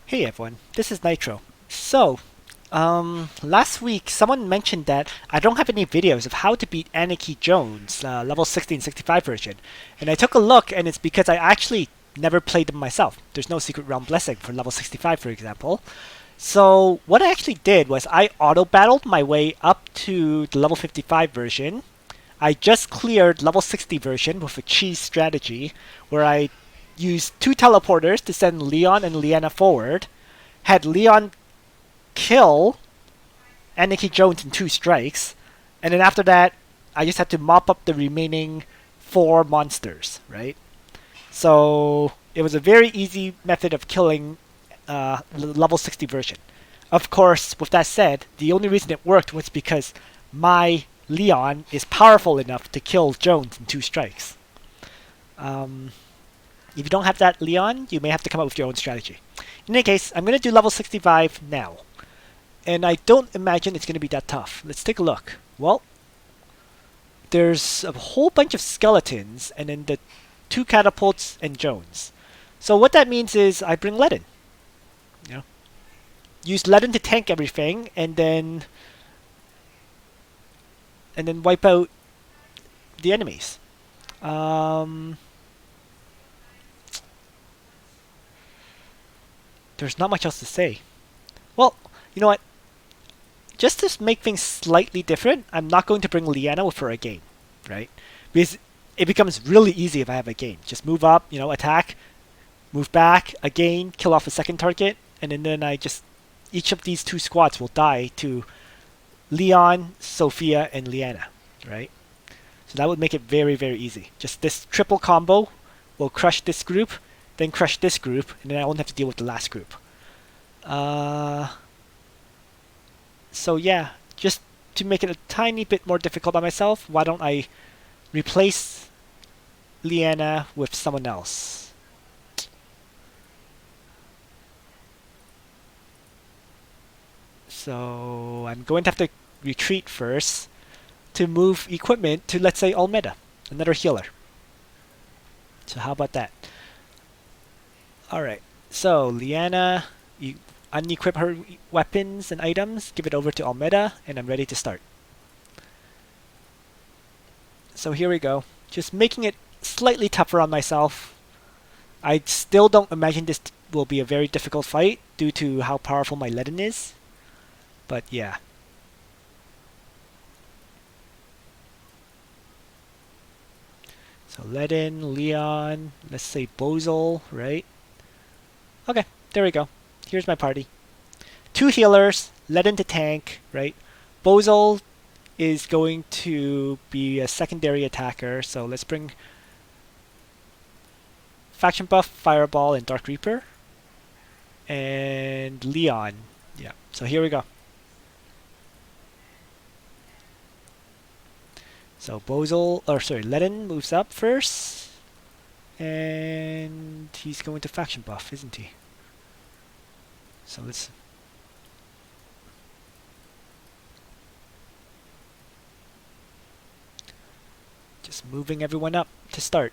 Hey everyone, this is Nitro. So, last week someone mentioned that I don't have any videos of how to beat Aniki Jones, level 60 and 65 version. And I took a look and it's because I actually never played them myself. There's no Secret Realm Blessing for level 65, for example. So, what I actually did was I auto-battled my way up to the level 55 version. I just cleared level 60 version with a cheese strategy where I used two teleporters to send Leon and Leanna forward, had Leon kill Aniki Jones in two strikes, and then after that, I just had to mop up the remaining four monsters, right? So it was a very easy method of killing level 60 version. Of course, with that said, the only reason it worked was because my Leon is powerful enough to kill Jones in two strikes. Um, if you don't have that Leon, you may have to come up with your own strategy. In any case, I'm going to do level 65 now. And I don't imagine it's going to be that tough. Let's take a look. Well, there's a whole bunch of skeletons, and then the two catapults and Jones. So what that means is I bring Ledin. You know, use Ledin to tank everything, and then wipe out the enemies. There's not much else to say. Well, you know what? Just to make things slightly different, I'm not going to bring Leanna for a game, right? Because it becomes really easy if I have a game. Just move up, attack, move back, again, kill off a second target, and then I just... Each of these two squads will die to Leon, Sophia, and Leanna, right? So that would make it very, very easy. Just this triple combo will crush this group, then crush this group, and then I won't have to deal with the last group. So yeah, just to make it a tiny bit more difficult by myself, why don't I replace Leanna with someone else? So I'm going to have to retreat first to move equipment to, let's say, Almeda, another healer. So how about that? Alright, so Leanna, you unequip her weapons and items, give it over to Almeda, and I'm ready to start. So here we go. Just making it slightly tougher on myself. I still don't imagine this will be a very difficult fight due to how powerful my Ledin is. But yeah. So Ledin, Leon, let's say Bozel, right? Okay, there we go. Here's my party. Two healers, Ledin to tank, right? Bozel is going to be a secondary attacker, so let's bring Faction Buff, Fireball, and Dark Reaper. And Leon. Yeah, so here we go. So Ledin moves up first. And he's going to Faction Buff, isn't he? So let's... Just moving everyone up to start.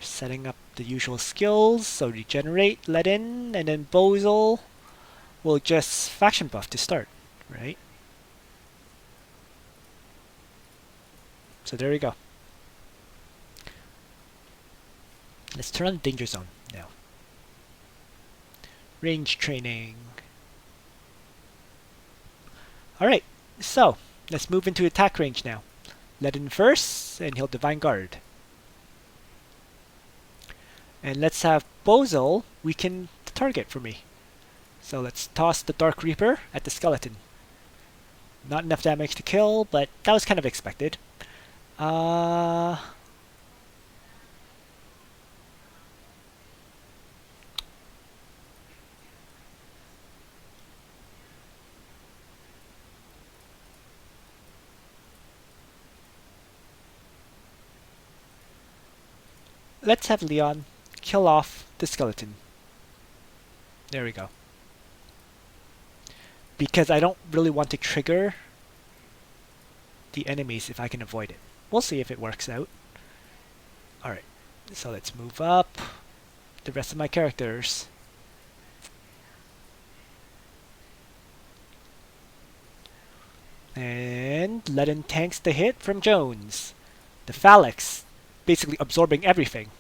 Setting up the usual skills, so regenerate, Ledin, and then Bozel will just faction buff to start, right? So there we go. Let's turn on the danger zone now. Range training. Alright, so let's move into attack range now. Ledin first, and he'll Divine Guard. And let's have Bozel weaken the target for me. So let's toss the Dark Reaper at the skeleton. Not enough damage to kill, but that was kind of expected. Let's have Leon kill off the skeleton. There we go. Because I don't really want to trigger the enemies if I can avoid it. We'll see if it works out. Alright. So let's move up the rest of my characters. And Ledin tanks the hit from Jones. The phalanx basically absorbing everything.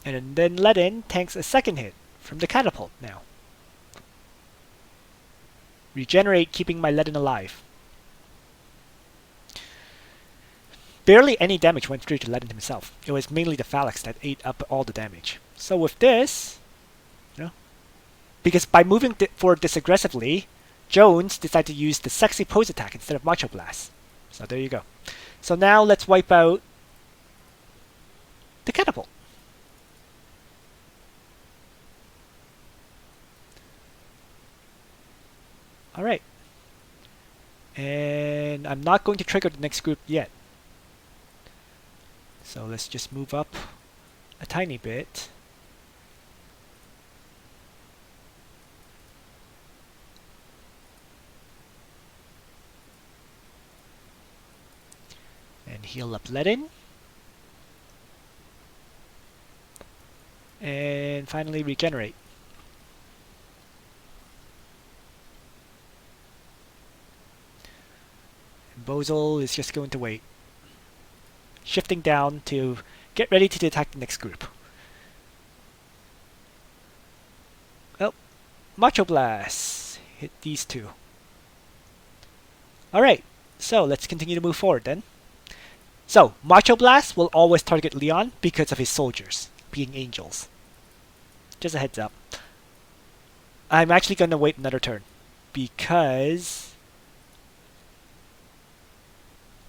And then Ledin tanks a second hit from the catapult now. Regenerate, keeping my Ledin alive. Barely any damage went through to Ledin himself. It was mainly the phalanx that ate up all the damage. So with this, because by moving forward this aggressively, Jones decided to use the sexy pose attack instead of Macho Blast. So there you go. So now let's wipe out the catapult. Alright. And I'm not going to trigger the next group yet. So let's just move up a tiny bit. And heal up Ledin. And finally regenerate. And Bozel is just going to wait. Shifting down to get ready to attack the next group. Oh, Macho Blast hit these two. Alright, so let's continue to move forward then. So, Macho Blast will always target Leon because of his soldiers being angels. Just a heads up. I'm actually going to wait another turn because...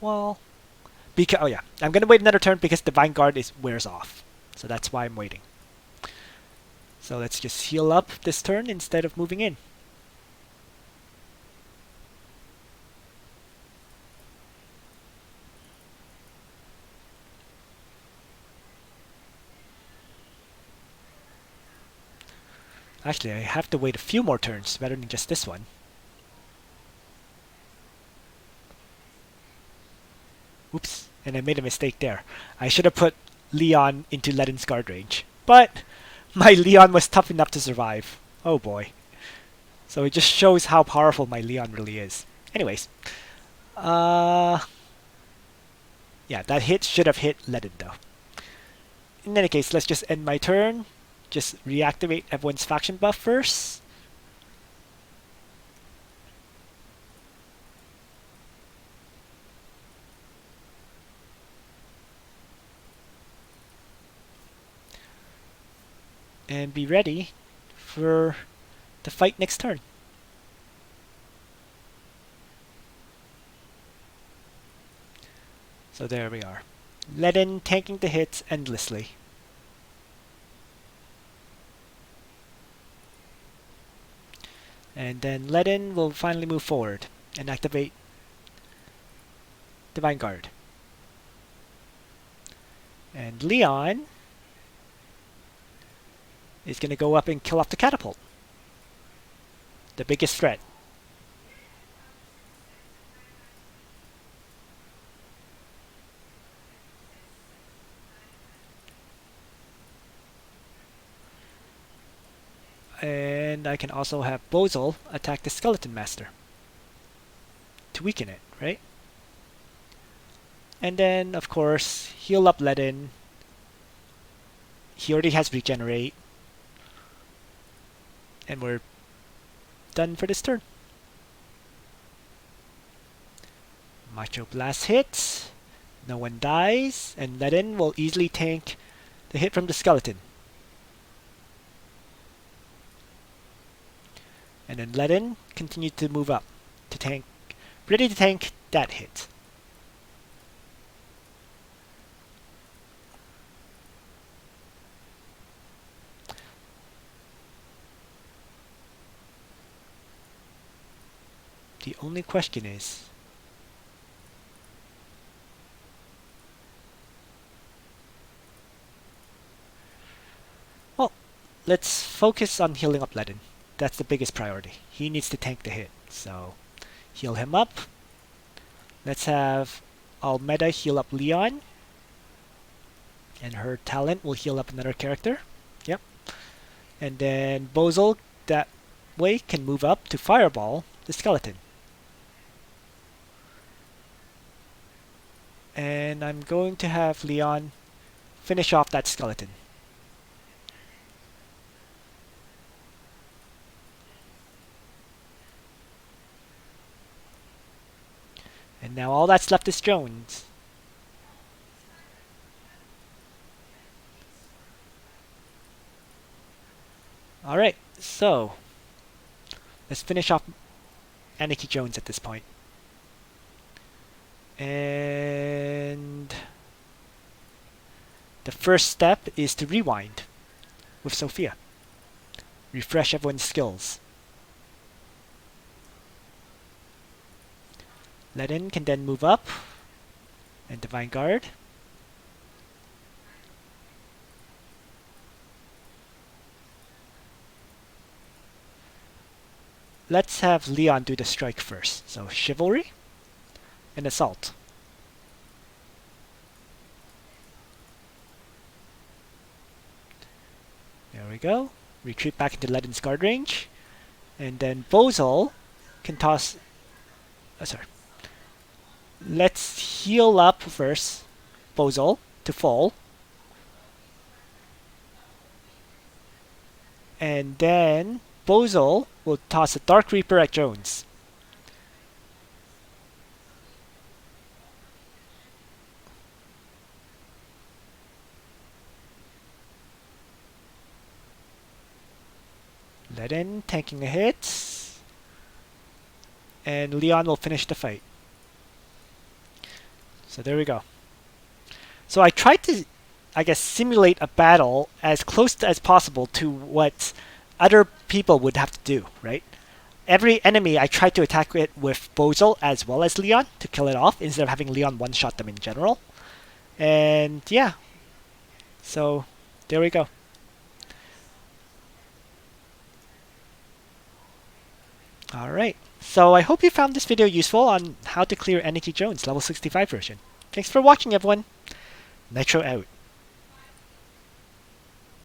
Well... oh yeah, I'm going to wait another turn because Divine Guard wears off. So that's why I'm waiting. So let's just heal up this turn instead of moving in. Actually, I have to wait a few more turns rather than just this one. Oops, and I made a mistake there. I should have put Leon into Ledin's guard range. But my Leon was tough enough to survive. Oh boy. So it just shows how powerful my Leon really is. Anyways. Yeah, that hit should have hit Ledin though. In any case, let's just end my turn. Just reactivate everyone's faction buff first. And be ready for the fight next turn. So there we are. Ledin tanking the hits endlessly. And then Ledin will finally move forward and activate Divine Guard. And Leon is going to go up and kill off the catapult. The biggest threat. And I can also have Bozel attack the Skeleton Master to weaken it, right? And then, of course, heal up Ledin. He already has Regenerate. And we're done for this turn. Macho Blast hits. No one dies. And Ledin will easily tank the hit from the Skeleton. And then Ledin continued to move up to tank, ready to tank that hit. The only question is, well, let's focus on healing up Ledin. That's the biggest priority. He needs to tank the hit, so heal him up. Let's have Almeda heal up Leon. And her talent will heal up another character. Yep. And then Bozel that way can move up to fireball the skeleton. And I'm going to have Leon finish off that skeleton. And now all that's left is Jones. Alright, so let's finish off Aniki Jones at this point. And the first step is to rewind with Sophia. Refresh everyone's skills. Ledin can then move up and Divine Guard. Let's have Leon do the strike first. So Chivalry and Assault. There we go. Retreat back into Ledin's guard range. And then Bozel can toss... sorry. Let's heal up first Bozel to fall. And then Bozel will toss a Dark Reaper at Jones. Ledin tanking a hit. And Leon will finish the fight. So there we go. So I tried to, I guess, simulate a battle as close as possible to what other people would have to do, right? Every enemy I tried to attack it with Bozel as well as Leon to kill it off instead of having Leon one-shot them in general. And yeah. So there we go. Alright, so I hope you found this video useful on how to clear Aniki Jones level 65 version. Thanks for watching everyone. Nitro out.